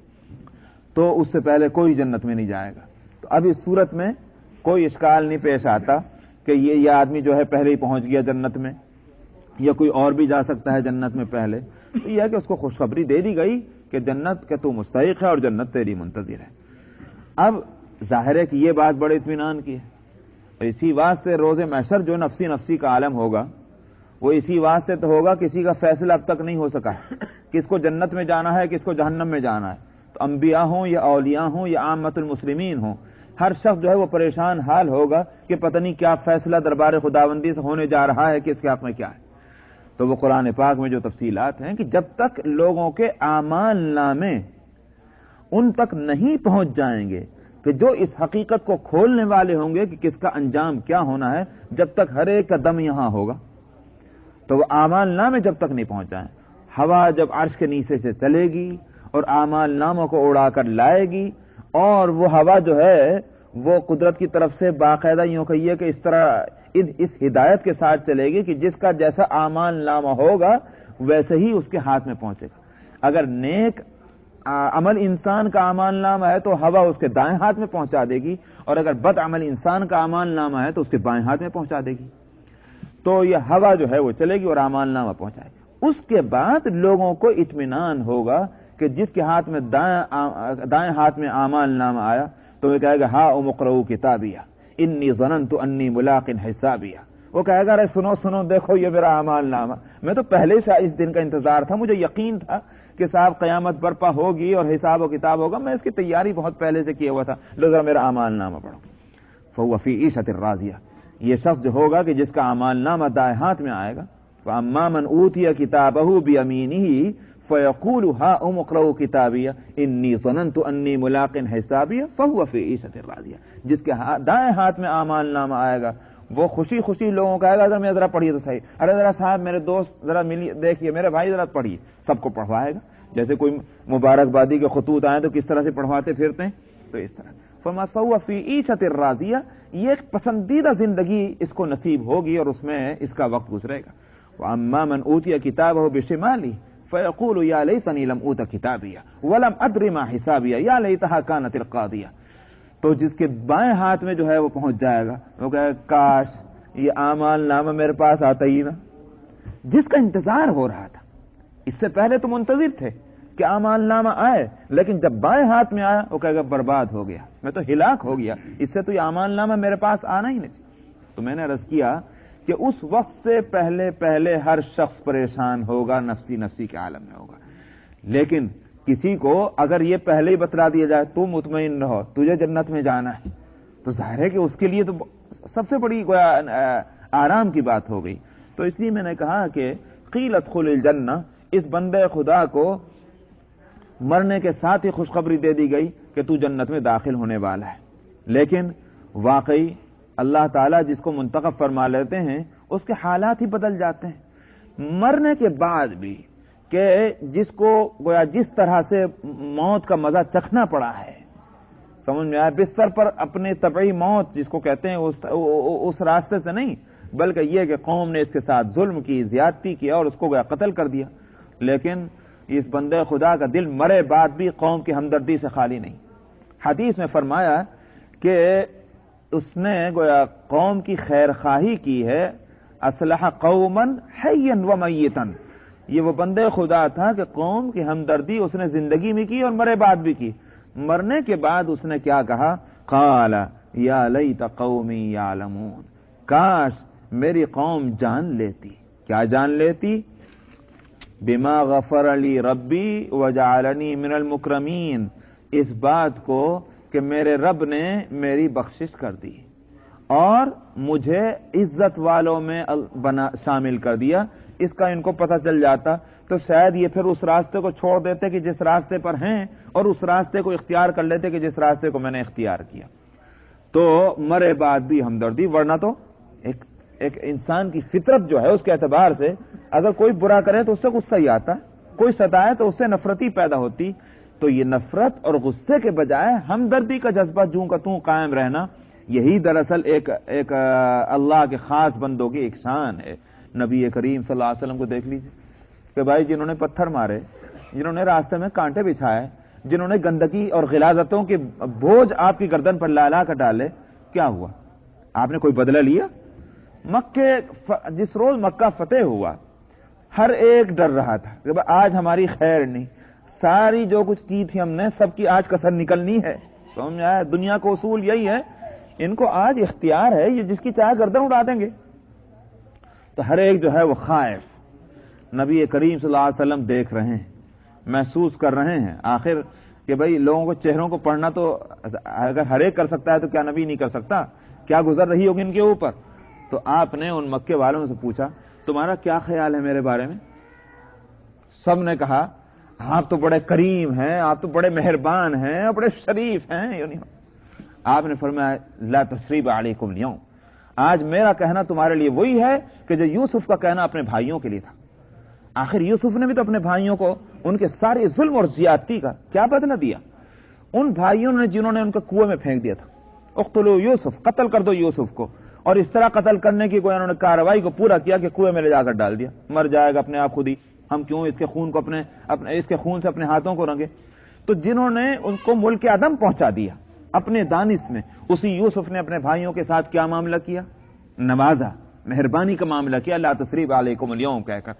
تو اس سے پہلے کوئی جنت میں نہیں جائے گا. تو اب اس صورت میں کوئی اشکال نہیں پیش آتا کہ یہ آدمی جو ہے پہلے ہی پہنچ گیا جنت میں، یا کوئی اور بھی جا سکتا ہے جنت میں پہلے. تو یہ ہے کہ اس کو خوشخبری دے دی گئی کہ جنت کے تو مستحق ہے اور جنت تیری منتظر ہے. اب ظاہر ہے کہ یہ بات بڑے اطمینان کی ہے. اسی واسطے روز محشر جو نفسی نفسی کا عالم ہوگا وہ اسی واسطے تو ہوگا، کسی کا فیصلہ اب تک نہیں ہو سکا کس کو جنت میں جانا ہے کس کو جہنم میں جانا ہے. تو انبیاء ہوں یا اولیاء ہوں یا عامت المسلمین ہوں، ہر شخص جو ہے وہ پریشان حال ہوگا کہ پتہ نہیں کیا فیصلہ دربار خداوندی سے ہونے جا رہا ہے، کس کے حق میں کیا ہے. تو وہ قرآن پاک میں جو تفصیلات ہیں کہ جب تک لوگوں کے اعمال نامے ان تک نہیں پہنچ جائیں گے کہ جو اس حقیقت کو کھولنے والے ہوں گے کہ کس کا انجام کیا ہونا ہے، جب تک ہر ایک کا دم یہاں ہوگا. تو وہ اعمال نامے جب تک نہیں پہنچ جائیں، ہوا جب عرش کے نیچے سے چلے گی اور اعمال ناموں کو اڑا کر لائے گی، اور وہ ہوا جو ہے وہ قدرت کی طرف سے باقاعدہ یوں کہیے کہ اس طرح اس ہدایت کے ساتھ چلے گی کہ جس کا جیسا اعمال نامہ ہوگا ویسے ہی اس کے ہاتھ میں پہنچے گا. اگر نیک عمل انسان کا اعمال نامہ ہے تو ہوا اس کے دائیں ہاتھ میں پہنچا دے گی، اور اگر بد عمل انسان کا اعمال نامہ ہے تو اس کے بائیں ہاتھ میں پہنچا دے گی. تو یہ ہوا جو ہے وہ چلے گی اور اعمال نامہ پہنچائے گی. اس کے بعد لوگوں کو اطمینان ہوگا کہ جس کے ہاتھ میں دائیں ہاتھ میں اعمال نامہ آیا تو وہ کہے گا ہا اقرؤ کتابیہ انی ظننت انی ملاق حسابیہ. وہ کہے گا ارے سنو سنو دیکھو یہ میرا اعمال نامہ، میں تو پہلے سے اس دن کا انتظار تھا، مجھے یقین تھا کہ صاحب قیامت برپا ہوگی اور حساب و کتاب ہوگا، میں اس کی تیاری بہت پہلے سے کیا ہوا تھا، لو ذرا میرا اعمال نامہ پڑھو. فهو فی عیشۃ راضیہ، یہ شخص جو ہوگا کہ جس کا اعمال نامہ دائیں ہاتھ میں آئے گا. فاما من اوتی کتابہ بیمینہ فیقول ہاؤم اقرؤوا کتابیہ انی ظننت انی ملاق حسابیہ فهو فی عیشۃ راضیہ. جس کے دائیں ہاتھ میں اعمال نامہ آئے گا وہ خوشی خوشی لوگوں کو کہے گا ذرا پڑھیے تو صحیح، ارے ذرا صاحب میرے دوست ذرا ملیے، دیکھیے میرے بھائی ذرا پڑھیے، سب کو پڑھوائے گا. جیسے کوئی مبارکبادی کے خطوط آئے تو کس طرح سے پڑھواتے پھرتے ہیں، تو اس طرح. فما فهو فی عیشۃ راضیہ، یہ ایک پسندیدہ زندگی اس کو نصیب ہوگی اور اس میں اس کا وقت گزرے گا. واما من اوتی کتابہ بشمالہ فیقول یا لیتنی لم اوت کتابیہ ولم ادر ما حسابیہ یا لیتہا کانت القاضیہ. تو جس کے بائیں ہاتھ میں جو ہے وہ پہنچ جائے گا، وہ کہے کاش یہ اعمال نامہ میرے پاس آتا ہی نا، جس کا انتظار ہو رہا تھا. اس سے پہلے تو منتظر تھے کہ اعمال نامہ آئے، لیکن جب بائیں ہاتھ میں آیا وہ کہے گا برباد ہو گیا، میں تو ہلاک ہو گیا، اس سے تو یہ اعمال نامہ میرے پاس آنا ہی نہیں. تو میں نے عرض کیا کہ اس وقت سے پہلے ہر شخص پریشان ہوگا، نفسی نفسی کے عالم میں ہوگا. لیکن کسی کو اگر یہ پہلے ہی بتلا دیا جائے تو مطمئن رہو تجھے جنت میں جانا ہے، تو ظاہر ہے کہ اس کے لیے تو سب سے بڑی آرام کی بات ہو گئی. تو اس لیے میں نے کہا کہ قیل ادخل الجنہ، اس بندے خدا کو مرنے کے ساتھ ہی خوشخبری دے دی گئی کہ تو جنت میں داخل ہونے والا ہے. لیکن واقعی اللہ تعالیٰ جس کو منتخب فرما لیتے ہیں اس کے حالات ہی بدل جاتے ہیں. مرنے کے بعد بھی کہ جس کو گویا جس طرح سے موت کا مزہ چکھنا پڑا ہے، سمجھ میں آیا، بستر پر اپنے طبعی موت جس کو کہتے ہیں اس راستے سے نہیں، بلکہ یہ کہ قوم نے اس کے ساتھ ظلم کی، زیادتی کیا اور اس کو گویا قتل کر دیا. لیکن اس بندے خدا کا دل مرے بعد بھی قوم کی ہمدردی سے خالی نہیں. حدیث میں فرمایا کہ اس نے گویا قوم کی خیر خواہی کی ہے، اصلح قوما حیا ومیتا. یہ وہ بندے خدا تھا کہ قوم کی ہمدردی اس نے زندگی میں کی اور مرے بعد بھی کی. مرنے کے بعد اس نے کیا کہا؟ قال یا لیت قومی یعلمون، کاش میری قوم جان لیتی. کیا جان لیتی؟ بما غفر لی ربی وجعلنی من المکرمین، اس بات کو کہ میرے رب نے میری بخشش کر دی اور مجھے عزت والوں میں شامل کر دیا. اس کا ان کو پتہ چل جاتا تو شاید یہ پھر اس راستے کو چھوڑ دیتے کہ جس راستے پر ہیں اور اس راستے کو اختیار کر لیتے کہ جس راستے کو میں نے اختیار کیا. تو مرے بعد بھی ہمدردی، ورنہ تو ایک انسان کی فطرت جو ہے اس کے اعتبار سے اگر کوئی برا کرے تو اس سے غصہ ہی آتا، کوئی ستائے تو اس سے نفرت ہی پیدا ہوتی. تو یہ نفرت اور غصے کے بجائے ہمدردی کا جذبہ جوں کا توں قائم رہنا، یہی دراصل ایک اللہ کے خاص بندوں کی ایک شان ہے. نبی کریم صلی اللہ علیہ وسلم کو دیکھ لیجیے کہ بھائی جنہوں نے پتھر مارے، جنہوں نے راستے میں کانٹے بچھائے، جنہوں نے گندگی اور غلاظتوں کے بوجھ آپ کی گردن پر لا کر ڈالے، کیا ہوا؟ آپ نے کوئی بدلہ لیا؟ جس روز مکہ فتح ہوا ہر ایک ڈر رہا تھا کہ آج ہماری خیر نہیں، ساری جو کچھ کی تھی ہم نے سب کی آج کسر نکلنی ہے. سمجھ آیا؟ دنیا کو اصول یہی ہے، ان کو آج اختیار ہے، یہ جس کی چاہے گردن اڑا دیں گے. تو ہر ایک جو ہے وہ خائف. نبی کریم صلی اللہ علیہ وسلم دیکھ رہے ہیں، محسوس کر رہے ہیں آخر کہ بھائی لوگوں کو چہروں کو پڑھنا تو اگر ہر ایک کر سکتا ہے تو کیا نبی نہیں کر سکتا؟ کیا گزر رہی ہوگی ان کے اوپر. تو آپ نے ان مکے والوں سے پوچھا تمہارا کیا خیال ہے میرے بارے میں؟ سب نے کہا آپ تو بڑے کریم ہیں، آپ تو بڑے مہربان ہیں، بڑے شریف ہیں. آپ نے فرمایا لا تثریب علیکم اليوم، آج میرا کہنا تمہارے لیے وہی ہے کہ جو یوسف کا کہنا اپنے بھائیوں کے لیے تھا. آخر یوسف نے بھی تو اپنے بھائیوں کو ان کے سارے ظلم اور زیادتی کا کیا بدلہ دیا؟ ان بھائیوں نے جنہوں نے ان کو کنویں میں پھینک دیا تھا، اقتلوا یوسف، قتل کر دو یوسف کو، اور اس طرح قتل کرنے کی کوئی انہوں نے کارروائی کو پورا کیا کہ کنویں میں لے جا کر ڈال دیا، مر جائے گا اپنے آپ خود ہی، ہم کیوں اس کے خون کو اس کے خون سے اپنے ہاتھوں کو رنگے. تو جنہوں نے ان کو ملک عدم پہنچا دیا اپنے دانش میں، اسی یوسف نے اپنے بھائیوں کے ساتھ کیا معاملہ کیا؟ نوازا، مہربانی کا معاملہ کیا. لا تثریب علیکم اليوم کہہ کر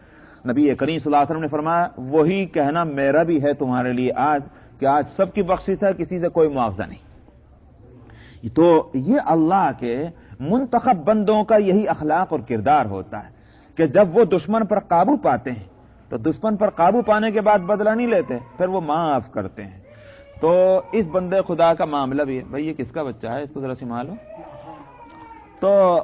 نبی کریم صلی اللہ علیہ وسلم نے فرمایا وہی کہنا میرا بھی ہے تمہارے لیے آج کہ آج سب کی بخشش ہے، کسی سے کوئی معاوضہ نہیں۔ تو یہ اللہ کے منتخب بندوں کا یہی اخلاق اور کردار ہوتا ہے کہ جب وہ دشمن پر قابو پاتے ہیں تو دشمن پر قابو پانے کے بعد بدلہ نہیں لیتے، پھر وہ معاف کرتے ہیں۔ تو اس بندے خدا کا معاملہ بھی ہے۔ بھئی یہ کس کا بچہ ہے، اس کو ذرا سنبھالو۔ تو